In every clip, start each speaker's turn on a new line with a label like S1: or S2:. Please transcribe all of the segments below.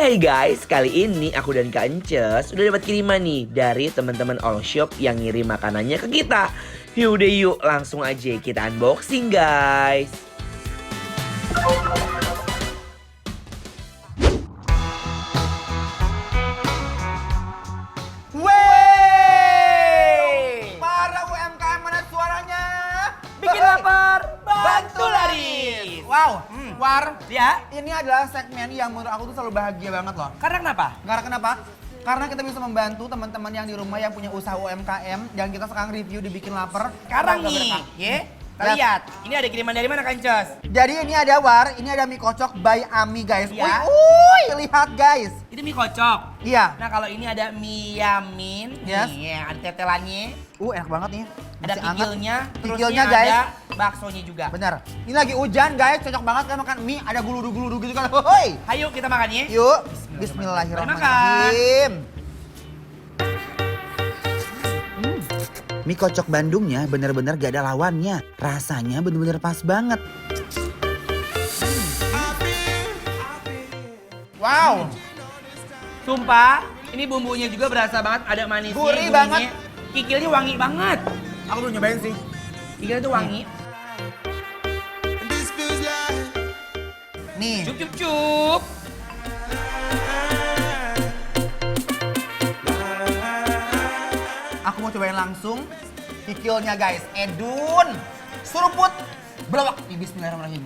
S1: Hai guys, kali ini aku dan Kak Ences udah dapat kiriman nih dari teman-teman all shop yang ngirim makanannya ke kita. Yaudah yuk, langsung aja kita unboxing guys.
S2: Wey! Para UMKM mana suaranya?
S3: Bikin lapar, bantu laris.
S2: Wow, War,
S3: Ya,
S2: ini adalah segmen yang menurut aku tuh selalu bahagia banget loh.
S3: karena kenapa?
S2: Karena kenapa? Karena kita bisa membantu teman-teman yang di rumah yang punya usaha UMKM yang kita sekarang review dibikin lapar.
S3: Sekarang
S2: Semoga
S3: nih,
S2: berkah.
S3: ya. Kita
S2: Ya.
S3: lihat, ini ada kiriman dari mana Kancos?
S2: Jadi ini ada War, ini ada mie kocok by Ami guys.
S3: Ya.
S2: Uy, lihat guys.
S3: Itu mie kocok.
S2: Iya.
S3: Nah kalau ini ada mie yamin,
S2: Yes.
S3: nih ada tetelannya,
S2: Enak banget nih.
S3: ada
S2: Masih hangat.
S3: kikilnya,
S2: Kikilnya,
S3: terusnya
S2: guys.
S3: ada baksonya juga.
S2: Benar. Ini lagi hujan guys, cocok banget kan makan mie ada guludu-guludu gitu kan. Hoi.
S3: Ayo kita makan ya.
S2: Yuk, Bismillahirrahmanirrahim. Mie kocok Bandungnya bener-bener gak ada lawannya. Rasanya bener-bener pas banget. Wow,
S3: Sumpah, ini bumbunya juga berasa banget, ada manisnya,
S2: Gurih
S3: gurihnya.
S2: banget.
S3: Kikilnya wangi banget.
S2: aku belum nyobain sih.
S3: Kikilnya tuh wangi.
S2: Nih,
S3: Cup cup cup.
S2: aku mau cobain langsung kikilnya guys. Edun, suruput, belawak. Bismillahirrahmanirrahim.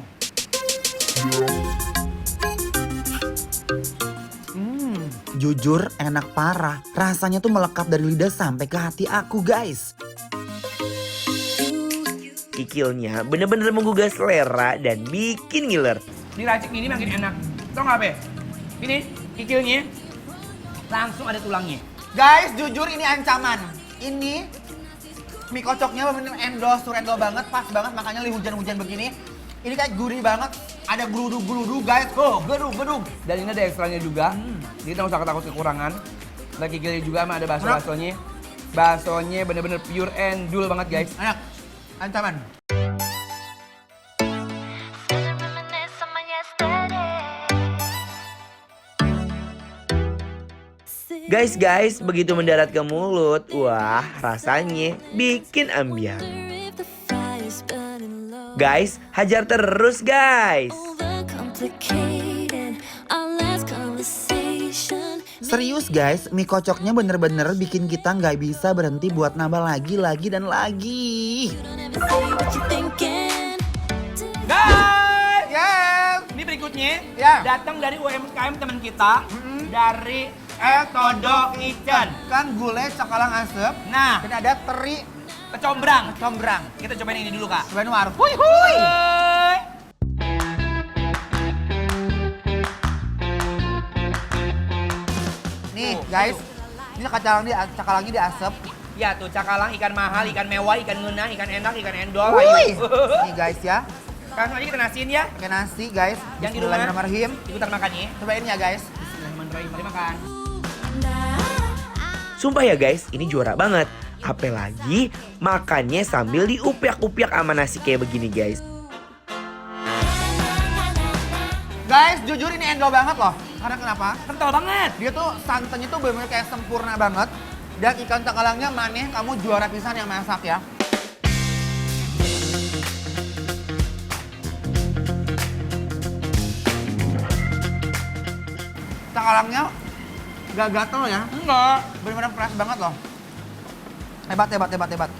S2: Jujur enak parah. Rasanya tuh melekat dari lidah sampai ke hati aku guys.
S1: Kikilnya bener-bener menggugah selera dan bikin ngiler.
S3: Diracik gini makin enak. Tau nggak Be? Ini kikilnya langsung ada tulangnya.
S2: Guys, jujur ini ancaman. Ini mie kocoknya bener-bener endol banget, pas banget makanya lagi hujan-hujan begini. Ini kayak gurih banget, ada geludu-geludu guys. Oh, gedung.
S3: Dan ini ada ekstranya juga. Jadi nggak usah takut kekurangan. Ada kikilnya juga sama ada bakso-baksonya. Baksonya bener-bener pure endul banget guys.
S2: Enak, ancaman.
S1: Guys, begitu mendarat ke mulut, wah rasanya bikin ambiar. Guys, hajar terus guys.
S2: Serius guys, mie kocoknya bener-bener bikin kita nggak bisa berhenti buat nambah lagi dan lagi.
S3: Guys!
S2: Yes.
S3: Ini berikutnya
S2: Ya.
S3: datang dari UMKM teman kita dari Todo Kitchen.
S2: Kan gulai cakalang asep,
S3: Nah,
S2: dan ada teri
S3: kecombrang.
S2: combrang.
S3: Kita cobain ini dulu kak.
S2: Cobain war. Hui hui.
S3: Hai.
S2: Nih
S3: Tuh,
S2: guys, ini cakalangnya diasep.
S3: Ya tuh cakalang, ikan mahal, ikan mewah, ikan ngena, ikan enak, ikan endol.
S2: Wih.
S3: Ayo.
S2: Nih guys ya,
S3: Langsung aja kita nasiin ya.
S2: pakai nasi guys.
S3: Yang di rumah
S2: Bismillahirrahmanirrahim.
S3: ikutan makan ya.
S2: Cobain ya guys.
S3: Bismillahirrahmanirrahim. Mari makan.
S1: Sumpah ya guys, ini juara banget. Apalagi makannya sambil diupiak-upiak sama nasi kayak begini guys.
S2: Guys, jujur ini endol banget loh. Karena kenapa?
S3: Kental banget.
S2: Dia tuh santannya tuh bener-bener kayak sempurna banget. Dan ikan cakalangnya maneh, kamu juara pisan yang masak ya. Cakalangnya gak gatel ya.
S3: Enggak.
S2: Bener-bener fresh banget loh. Hebat.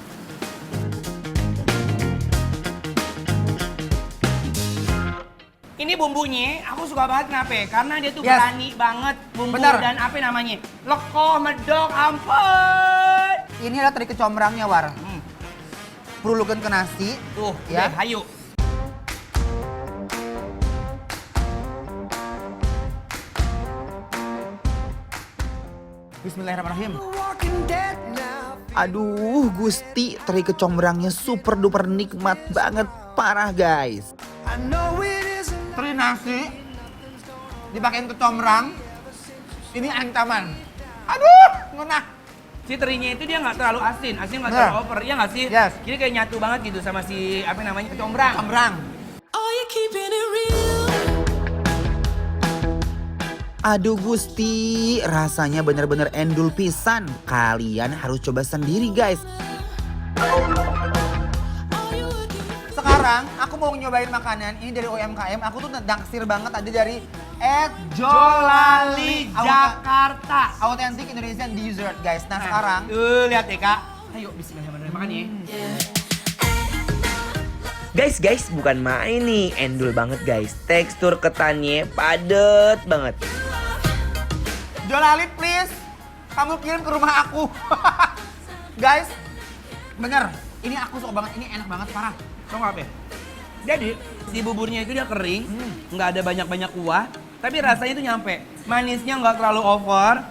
S3: Ini bumbunya aku suka banget kenapa? Karena dia tuh
S2: Yes.
S3: berani banget bumbu
S2: Bener.
S3: dan apa namanya? Leko, medok, ampun.
S2: Ini ada teri kecombrangnya war. Perulukan ke nasi.
S3: Tuh,
S2: Ya.
S3: ya. Hayu.
S2: Bismillahirrahmanirrahim. Aduh, Gusti, teri kecombrangnya super duper nikmat banget, parah guys. Teri nasi, dipakein kecombrang, ini ancaman. Aduh, ngenah.
S3: Si terinya itu dia nggak terlalu asin nggak
S2: Bener.
S3: terlalu over, ya nggak sih?
S2: Yes.
S3: Jadi kayak nyatu banget gitu sama si apa namanya kecombrang.
S2: Kecombrang.
S4: Aduh Gusti, rasanya bener-bener endul pisan. Kalian harus coba sendiri guys.
S2: Sekarang aku mau nyobain makanan ini dari UMKM. Aku tuh naksir banget ada dari
S3: Jolali Jakarta.
S2: Authentic Indonesian Dessert guys. Nah sekarang
S3: Lihat ya kak. Ayo bismillahirrahmanirrahim makan ya.
S1: Guys, bukan main nih, endul banget guys. Tekstur ketannya padet banget.
S2: Jolali please, kamu kirim ke rumah aku. Guys, bener. Ini aku suka banget, ini enak banget parah.
S3: Tau nggak apa? Jadi si buburnya itu dia kering, nggak ada banyak-banyak kuah, tapi rasanya itu nyampe. Manisnya nggak terlalu over.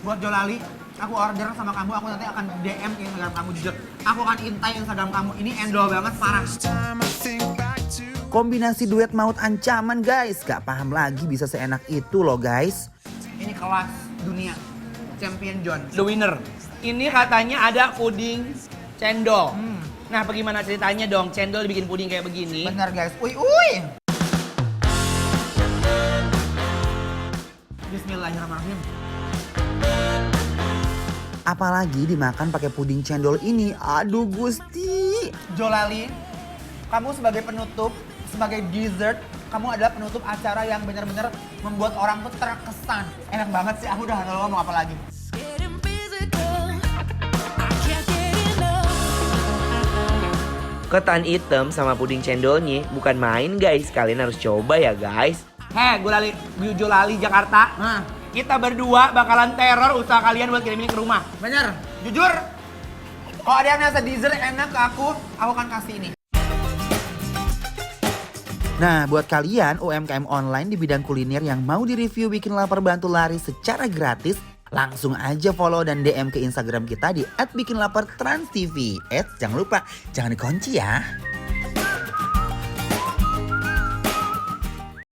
S2: Buat Jolali, aku order sama kamu, aku nanti akan DM ke Instagram kamu jujur. Aku akan intai Instagram kamu, ini endol banget parah.
S4: Kombinasi duet maut ancaman guys. Gak paham lagi bisa seenak itu loh guys.
S2: Ini kelas dunia, Champion John.
S3: The winner. Ini katanya ada puding cendol. Nah, bagaimana ceritanya dong? Cendol bikin puding kayak begini.
S2: Bener guys, uy. Bismillahirrahmanirrahim.
S4: Apalagi dimakan pakai puding cendol ini. Aduh Gusti.
S2: Jolali, kamu sebagai penutup, sebagai dessert, kamu adalah penutup acara yang benar-benar membuat orang tuh terkesan. Enak banget sih, aku udah gak tahu mau apa lagi.
S1: Ketan hitam sama puding cendolnya bukan main guys. Kalian harus coba ya guys.
S3: Jolali Jakarta.
S2: Nah,
S3: Kita berdua bakalan teror usaha kalian buat kirim ini ke rumah.
S2: bener, jujur. Kalau ada yang ngerasa dessert enak ke aku akan kasih ini.
S4: Nah, buat kalian UMKM online di bidang kuliner yang mau di-review bikin lapar bantu lari secara gratis, langsung aja follow dan DM ke Instagram kita di @bikinlapartransTV. Jangan lupa, jangan dikunci ya.